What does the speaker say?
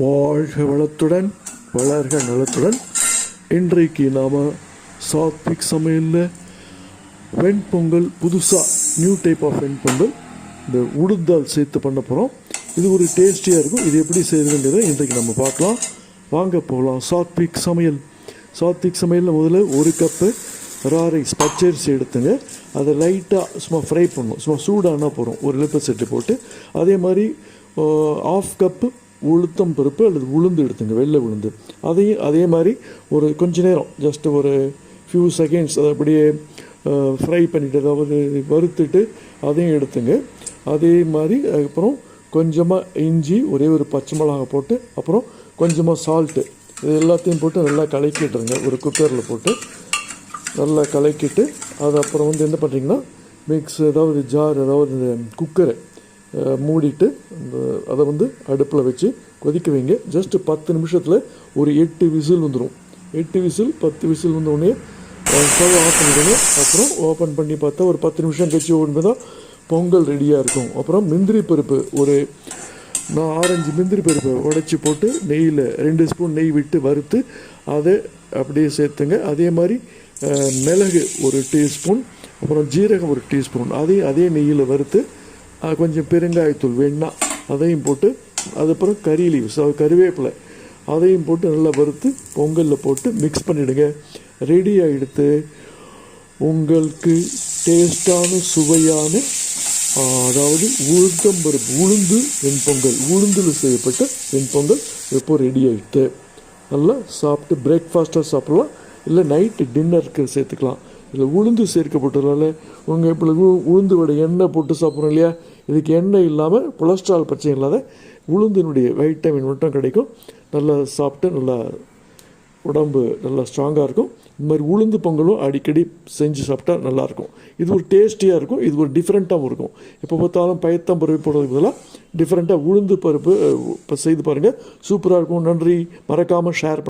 வாழ்க வளத்துடன் வளர்க நலத்துடன். இன்றைக்கு நாம் சாத்விக் சமையலில் வெண்பொங்கல், புதுசாக நியூ டைப் ஆஃப் வெண்பொங்கல், இந்த உளுந்தால் சேர்த்து பண்ண போகிறோம். இது ஒரு டேஸ்டியாக இருக்கும். இது எப்படி செய்யுதுங்கிறத இன்றைக்கு நம்ம பார்க்கலாம். வாங்க போகலாம். சாத்விக் சமையலில் முதல்ல 1 கப்பு ரா ரைஸ் பச்சரிசி எடுத்துங்க. அதை லைட்டாக சும்மா ஃப்ரை பண்ணணும். சும்மா சூடானா போகிறோம். ஒரு லிப்பை செட்டு போட்டு அதே மாதிரி 1/2 கப்பு உளுத்தம் பருப்பு அல்லது உளுந்து எடுத்துங்க, வெள்ளை உளுந்து. அதையும் அதே மாதிரி ஒரு கொஞ்ச நேரம் ஜஸ்ட் ஒரு ஃபியூ செகண்ட்ஸ் அதை அப்படியே ஃப்ரை பண்ணிவிட்டு, அதாவது வறுத்துட்டு அதையும் எடுத்துங்க. அதே மாதிரி அதுக்கப்புறம் கொஞ்சமாக இஞ்சி, ஒரே ஒரு பச்சை மிளகாய் போட்டு, அப்புறம் கொஞ்சமாக சால்ட்டு, இது எல்லாத்தையும் போட்டு நல்லா கலக்கிட்டுருங்க. ஒரு குக்கரில் போட்டு நல்லா கலக்கிட்டு அது அப்புறம் என்ன பண்ணுறீங்கன்னா ஏதாவது ஜார், அதாவது இந்த குக்கரை மூடிட்டு அதை அடுப்பில் வச்சு கொதிக்க வைங்க. ஜஸ்ட்டு 10 நிமிஷத்தில் ஒரு 8 விசில் வந்துடும். 8 விசில் 10 விசில் வந்தோடனே ஸ்டவ் ஆஃப் பண்ணிவிடுங்க. அப்புறம் ஓப்பன் பண்ணி பார்த்தா ஒரு 10 நிமிஷம் கழிச்சு ஓடும்போது தான் பொங்கல் ரெடியாக இருக்கும். அப்புறம் முந்திரி பருப்பு, ஒரு 4-5 முந்திரி பருப்பை உடைச்சி போட்டு நெய்யில் 2 ஸ்பூன் நெய் விட்டு வறுத்து அதை அப்படியே சேர்த்துங்க. அதே மாதிரி மிளகு ஒரு டீஸ்பூன், அப்புறம் ஜீரகம் ஒரு டீஸ்பூன், அதையும் அதே நெய்யில் வறுத்து கொஞ்சம் பெருங்காயத்தூள் வேணுன்னா அதையும் போட்டு, அதுக்கப்புறம் கறி லீவ்ஸ், கருவேப்பிலை, அதையும் போட்டு நல்லா வறுத்து பொங்கலில் போட்டு மிக்ஸ் பண்ணிவிடுங்க. ரெடி ஆகிடுத்து உங்களுக்கு டேஸ்டான சுவையான, அதாவது உளுத்தம்பருப்பு உளுந்து வெண்பொங்கல், உளுந்தில் செய்யப்பட்ட வெண்பொங்கல் இப்போ ரெடி ஆகிடுது. நல்லா சாப்பிட்டு பிரேக்ஃபாஸ்ட்டாக சாப்பிட்லாம், இல்லை நைட்டு டின்னருக்கு சேர்த்துக்கலாம். இதில் உளுந்து சேர்க்கப்பட்டதால் உங்கள் இப்போ உளுந்து வடை எண்ணெய் போட்டு சாப்பிட்றோம் இல்லையா, இதுக்கு எண்ணெய் இல்லாமல் கொலஸ்ட்ரால் பிரச்சனை இல்லாத உளுந்தினுடைய வைட்டமின் மட்டும் கிடைக்கும். நல்லா சாப்பிட்டு நல்லா உடம்பு நல்லா ஸ்ட்ராங்காக இருக்கும். இந்த மாதிரி உளுந்து பொங்கலும் அடிக்கடி செஞ்சு சாப்பிட்டா நல்லாயிருக்கும். இது ஒரு டேஸ்டியாக இருக்கும். இது ஒரு டிஃப்ரெண்ட்டாகவும் இருக்கும். எப்போ பார்த்தாலும் பயத்தம் பருப்பு போடுறதுக்கு பதிலாக டிஃப்ரெண்ட்டாக உளுந்து பருப்பு இப்போ செய்து பாருங்கள், சூப்பராக இருக்கும். நன்றி. மறக்காமல் ஷேர்